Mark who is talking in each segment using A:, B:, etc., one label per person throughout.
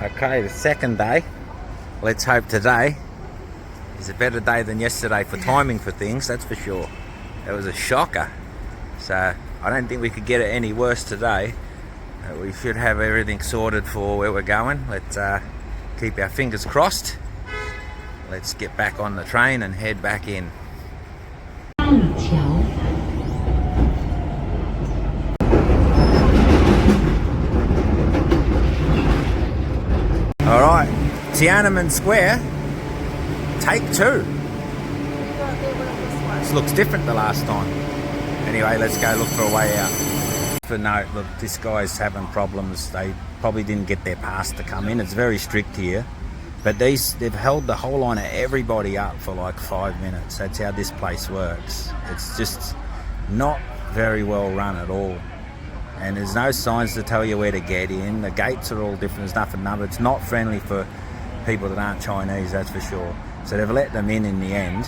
A: Okay, the second day. Let's hope today is a better day than yesterday for timing for things, that's for sure. It was a shocker. So I don't think we could get it any worse today. We should have everything sorted for where we're going. Let's keep our fingers crossed. Let's get back on the train and head back in. Alright, Tiananmen Square, take 2. This looks different the last time. Anyway, let's go look for a way out. For note, look, this guy's having problems. They probably didn't get their pass to come in. It's very strict here. But they've held the whole line of everybody up for like 5 minutes. That's how this place works. It's just not very well run at all. And there's no signs to tell you where to get in. The gates are all different. There's nothing numbered. It's not friendly for people that aren't Chinese, that's for sure. So they've let them in the end.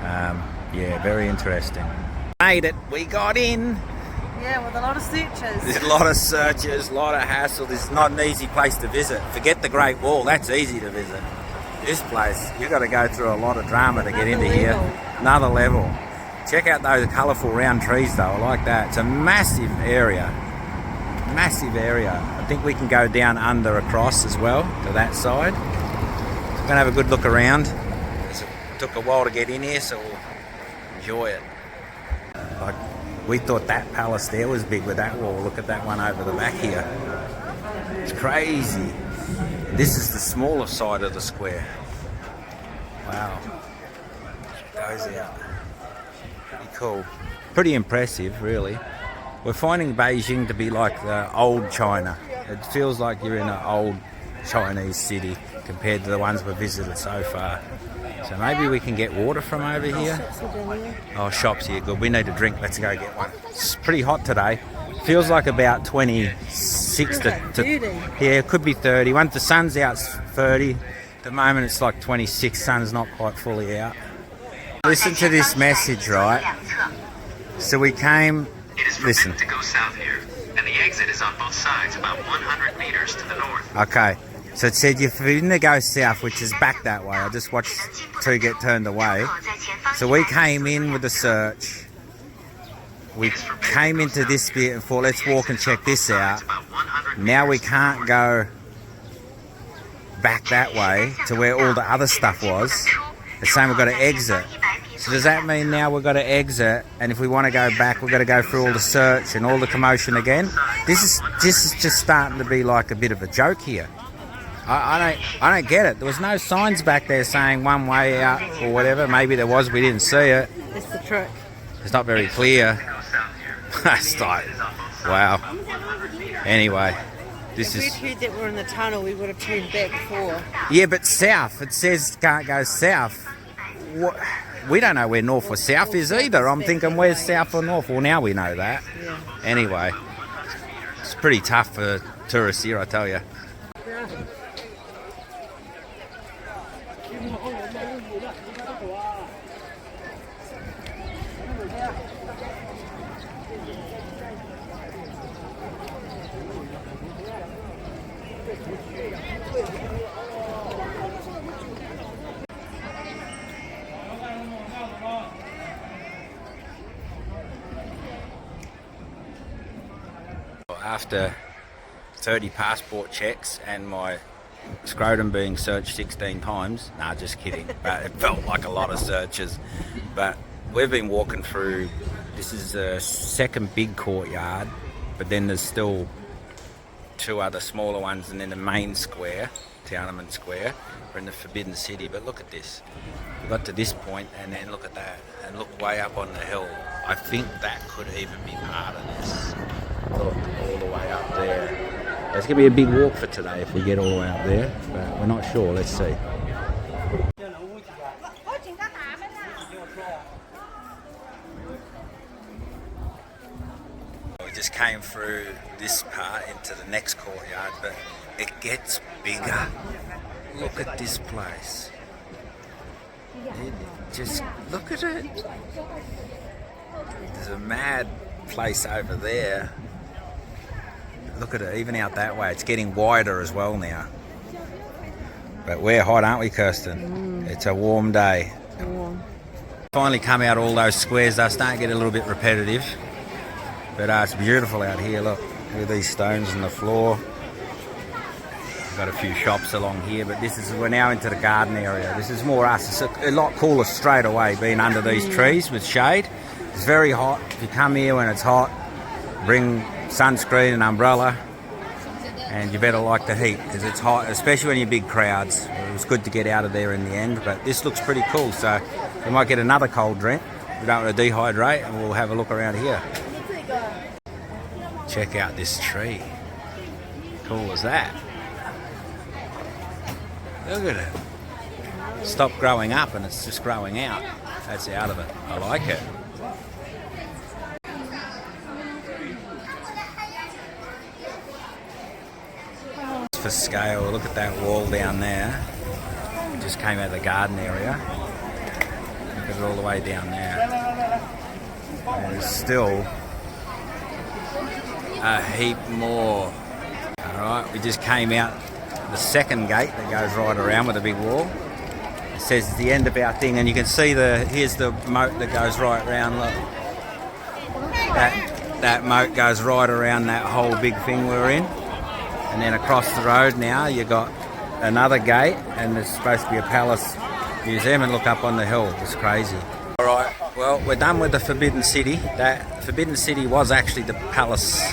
A: Yeah, very interesting. Made it. We got in.
B: Yeah, with a lot of searches.
A: There's a lot of searches, a lot of hassle. This is not an easy place to visit. Forget the Great Wall. That's easy to visit. This place, you've got to go through a lot of drama to get into here. Another level. Check out those colourful round trees though, I like that. It's a massive area. Massive area. I think we can go down under across as well to that side. We're going to have a good look around. It took a while to get in here, so we'll enjoy it. Like, we thought that palace there was big with that wall. Look at that one over the back here. It's crazy. This is the smaller side of the square. Wow. It goes out. Pretty cool. Pretty impressive, really. We're finding Beijing to be like the old China. It feels like you're in an old Chinese city compared to the ones we've visited so far. So maybe we can get water from over here. Oh, shops here, good. We need a drink. Let's go get one. It's pretty hot today. Feels like about 26 to yeah, it could be 30. Once the sun's out, it's 30. At the moment, it's like 26. Sun's not quite fully out. Listen to this message, right? So we came. Listen.
C: To go south here, and the exit is on both sides, about 100 meters to the north.
A: Okay. So it said if you're going to go south, which is back that way. I just watched 2 get turned away. So we came in with a search. We came into this bit and thought, let's walk and check this out. Now we can't go back that way to where all the other stuff was. It's saying we've got to exit. So does that mean now we've got to exit, and if we want to go back, we've got to go through all the search and all the commotion again? This is just starting to be like a bit of a joke here. I don't get it. There was no signs back there saying one way out or whatever. Maybe there was, we didn't see it.
B: That's the trick.
A: It's not very clear. It's like, wow. Anyway, this is...
B: If we'd heard that we're in the tunnel, we would have turned back before.
A: Yeah, but south. It says can't go south. What? We don't know where north or south is either. I'm thinking where's south or north. Well, now we know that.
B: Yeah.
A: Anyway, it's pretty tough for tourists here, I tell you. After 30 passport checks and my scrotum being searched 16 times, nah, just kidding, but it felt like a lot of searches. But we've been walking through, this is the second big courtyard, but then there's still 2 other smaller ones, and then the main square, Tiananmen Square. We're in the Forbidden City, but look at this. We got to this point, and then look at that, and look way up on the hill. I think that could even be part of this. Look, all the way up there. It's going to be a big walk for today if we get all the way up there, but we're not sure. Let's see. We just came through this part into the next courtyard, but it gets bigger. Look at this place. Just look at it. There's a mad place over there. Look at it, even out that way. It's getting wider as well now. But we're hot, aren't we, Kirsten? It's a warm day.
B: Warm.
A: Finally come out all those squares. They're starting to get a little bit repetitive. But it's beautiful out here. Look at these stones on the floor. We've got a few shops along here, but we're now into the garden area. This is more us. It's a lot cooler straight away being under these trees with shade. It's very hot. If you come here when it's hot, bring sunscreen and umbrella, and you better like the heat because it's hot, especially when you're big crowds. It was good to get out of there in the end, but this looks pretty cool, so we might get another cold drink. We don't want to dehydrate, and we'll have a look around here. Check out this tree. Cool as that. Look at it. Stopped growing up and it's just growing out. That's out of it. I like it. For scale, look at that wall down there. It just came out of the garden area. Look at it all the way down there. There's still a heap more. Alright, we just came out the second gate that goes right around with a big wall. It says it's the end of our thing, and you can see here's the moat that goes right around. Look, that moat goes right around that whole big thing we're in. And then across the road now you got another gate, and there's supposed to be a palace museum, and look up on the hill. It's crazy. Alright, well, we're done with the Forbidden City. That Forbidden City was actually the palace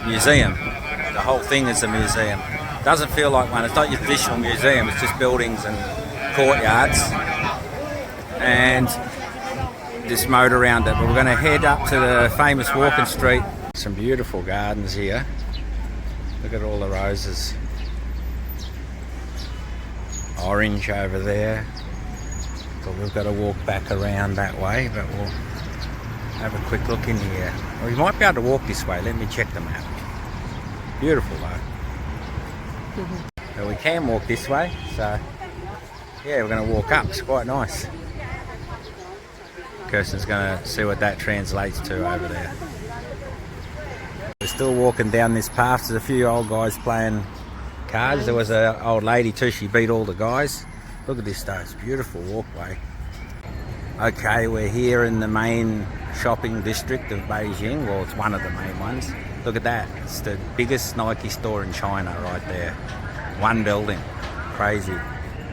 A: museum. The whole thing is a museum. Doesn't feel like one. It's not your traditional museum. It's just buildings and courtyards and this moat around it. But we're going to head up to the famous walking street. Some beautiful gardens here. Look at all the roses. Orange over there. But we've got to walk back around that way, but we'll have a quick look in here. Or we might be able to walk this way. Let me check the map. Beautiful though. So we can walk this way, so yeah, we're going to walk up. It's quite nice. Kirsten's going to see what that translates to over there. We're still walking down this path. There's a few old guys playing cards. There was an old lady too. She beat all the guys. Look at this though. It's a beautiful walkway. Okay, we're here in the main shopping district of Beijing. Well, it's one of the main ones. Look at that. It's the biggest Nike store in China right there. One building. Crazy.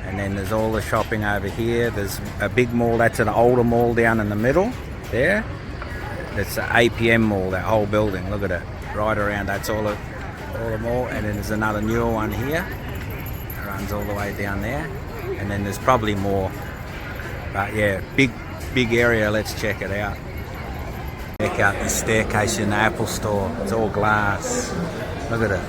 A: And then there's all the shopping over here. There's a big mall. That's an older mall down in the middle there. It's the APM mall, that whole building. Look at it. Right around. That's all the mall. And then there's another newer one here. It runs all the way down there. And then there's probably more. But yeah, big area. Let's check it out. Check out the staircase in the Apple store. It's all glass. Look at it.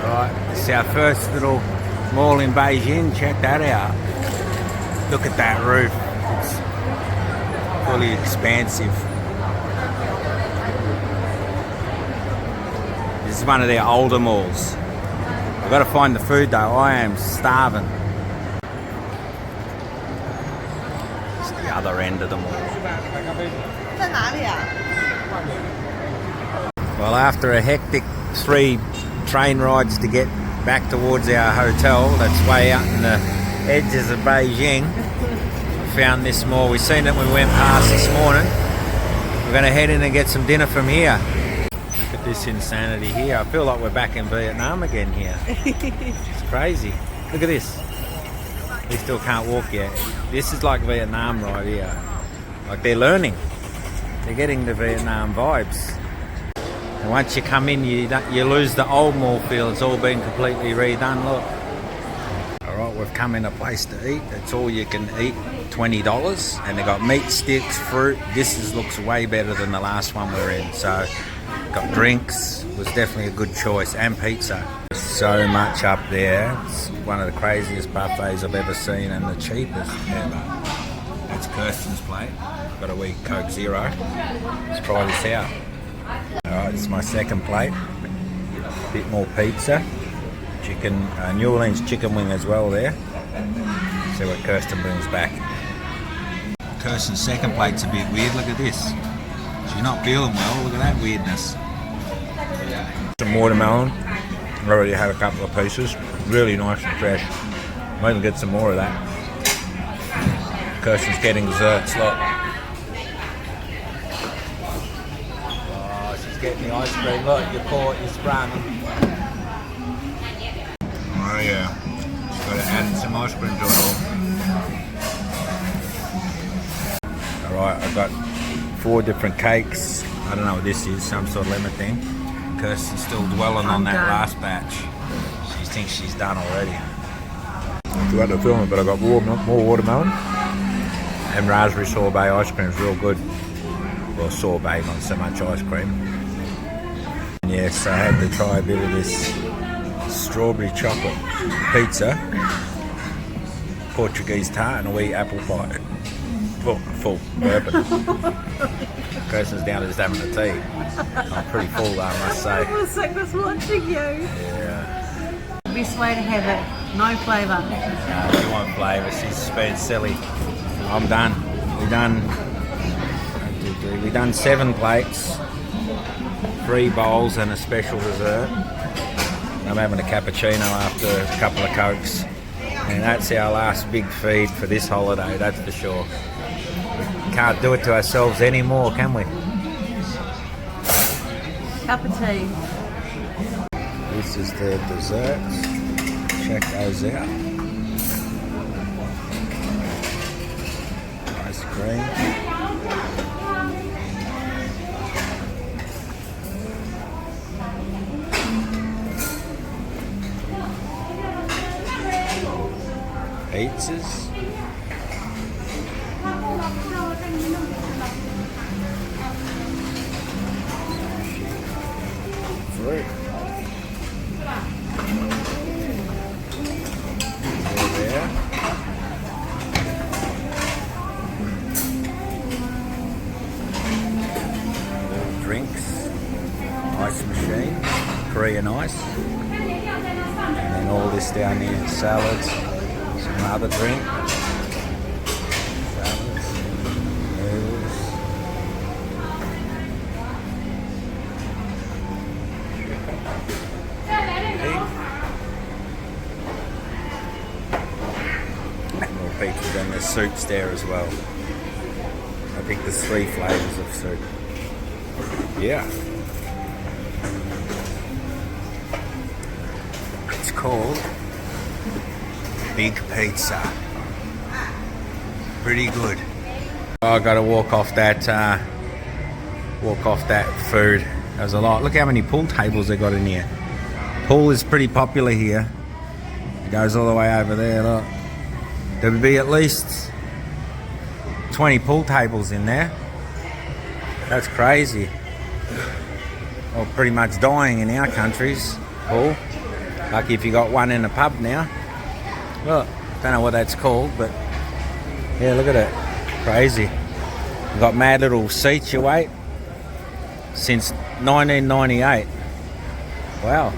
A: Alright, this is our first little mall in Beijing. Check that out. Look at that roof. It's fully expansive. This is one of their older malls. I've got to find the food though. I am starving. It's the other end of the mall. Well, after a hectic 3 train rides to get back towards our hotel that's way out in the edges of Beijing, we found this mall. We've seen it when we went past this morning. We're going to head in and get some dinner from here. Look at this insanity here. I feel like we're back in Vietnam again here. It's crazy. Look at this. We still can't walk yet. This is like Vietnam right here. Like they're learning. They're getting the Vietnam vibes. And once you come in, you lose the old mall feel. It's all been completely redone. Look. Alright, we've come in a place to eat. It's all you can eat. $20. And they got meat sticks, fruit. This looks way better than the last one we were in. So, got drinks. It was definitely a good choice. And pizza. So much up there. It's one of the craziest buffets I've ever seen and the cheapest ever. That's Kirsten's plate. Got a wee Coke Zero. Let's try this out. Alright, this is my second plate. A bit more pizza. Chicken, New Orleans chicken wing as well there. See what Kirsten brings back. Kirsten's second plate's a bit weird. Look at this. She's not feeling well. Look at that weirdness. Some watermelon. I already had a couple of pieces. Really nice and fresh. Might even get some more of that. Kirsten's getting desserts. Look. Oh, she's getting the ice cream. Look, you caught, you sprung. Oh yeah. She's got to add some ice cream to it all. Alright, I've got 4 different cakes. I don't know what this is, some sort of lemon thing. Kirsten's still dwelling on that last batch. She thinks she's done already. I forgot to film it, but I got more watermelon. And raspberry sorbet ice cream is real good. Well, sorbet, not so much ice cream. And yes, I had to try a bit of this strawberry chocolate pizza, Portuguese tart, and a wee apple pie. Full bourbon. Kirsten's down to just having a tea. I'm pretty full though, I must say.
B: I was sick was watching you.
A: Yeah.
B: Best way to have it, no flavour.
A: No, she want flavour. She's being silly. I'm done. We done 7 plates, 3 bowls, and a special dessert. I'm having a cappuccino after a couple of cokes, and that's our last big feed for this holiday. That's for sure. We can't do it to ourselves anymore, can we?
B: Cup of tea.
A: This is the desserts. Check those out. Ice cream. Pizzas. Fruit. There. Drinks. Ice machine. Korean ice. And then all this down here. Salads. Some other drink. Salads. Noodles. More pizzas, and there's soups there as well. I think there's 3 flavours of soup. Yeah. It's called Big Pizza. Pretty good. I got to walk off that food. There's a lot. Look how many pool tables they got in here. Pool is pretty popular here. It goes all the way over there. Look. There'll be at least 20 pool tables in there. That's crazy. Well, pretty much dying in our countries. Pool. Lucky if you got one in a pub now. Well, don't know what that's called, but yeah, look at it. Crazy. You've got mad little seats you wait since 1998. Wow,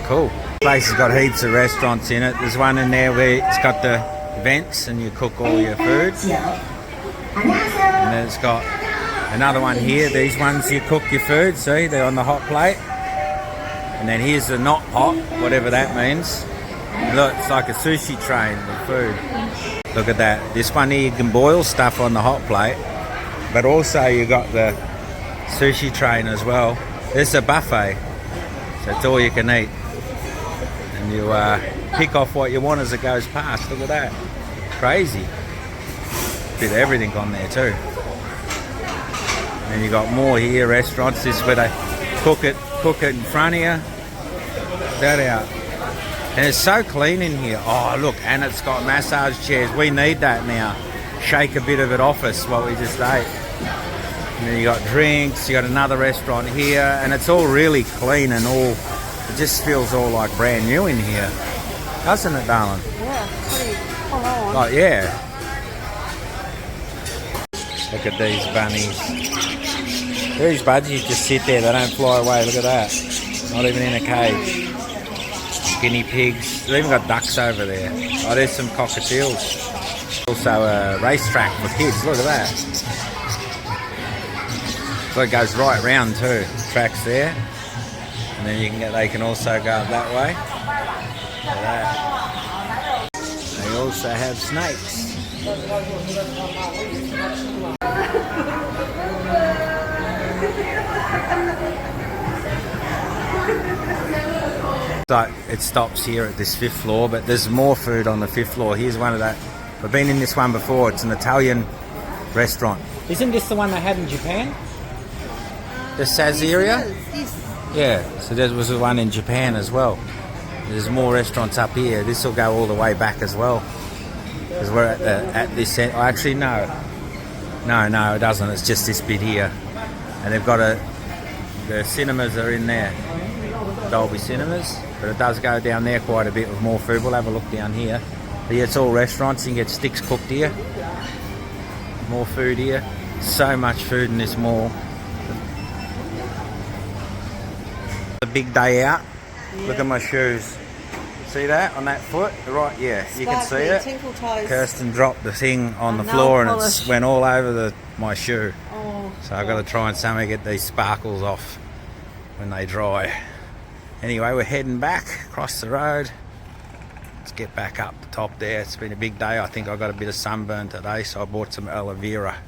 A: cool. The place has got heaps of restaurants in it. There's one in there where it's got the vents and you cook all your food. And then it's got another one here. These ones you cook your food. See, they're on the hot plate. And then here's the not hot, whatever that means. Look, it's like a sushi train with food. Look at that. This one here, you can boil stuff on the hot plate, but also you got the sushi train as well. This is a buffet, so it's all you can eat. And you pick off what you want as it goes past. Look at that. Crazy. Bit of everything on there too. And you got more here, restaurants. This is where they cook it in front of you. That out. And it's so clean in here. Oh, look, and it's got massage chairs. We need that now. Shake a bit of it off us, what we just ate. And then you got drinks, you got another restaurant here, and it's all really clean and all, it just feels all like brand new in here. Doesn't it, darling?
B: Yeah, pretty full on.
A: Oh, yeah. Look at these bunnies. These budgies just sit there, they don't fly away. Look at that. Not even in a cage. Guinea pigs. They've even got ducks over there. Oh, there's some cockatiels. Also a racetrack for kids. Look at that. So it goes right round too. Tracks there, and then you can get. They can also go up that way. Look at that. They also have snakes. So it stops here at this 5th floor, but there's more food on the 5th floor. Here's one of that. We've been in this one before. It's an Italian restaurant. Isn't this the one they had in Japan? The Sazeria? Yeah, so there was the one in Japan as well. There's more restaurants up here. This will go all the way back as well. Because we're at this end. Oh, actually, no, it doesn't. It's just this bit here. And they've got the cinemas are in there. Dolby Cinemas. But it does go down there quite a bit with more food. We'll have a look down here. But yeah, it's all restaurants. You can get sticks cooked here. More food here. So much food in this mall. A big day out.
B: Yeah.
A: Look at my shoes. See that on that foot? Right, yeah, you can see it.
B: Tinkle toes.
A: Kirsten dropped the thing on the
B: nail
A: floor and
B: polish.
A: it went all over my shoe.
B: Oh,
A: So I've got to try and somehow get these sparkles off when they dry. Anyway, we're heading back across the road. Let's get back up the top there. It's been a big day. I think I got a bit of sunburn today, so I bought some aloe vera.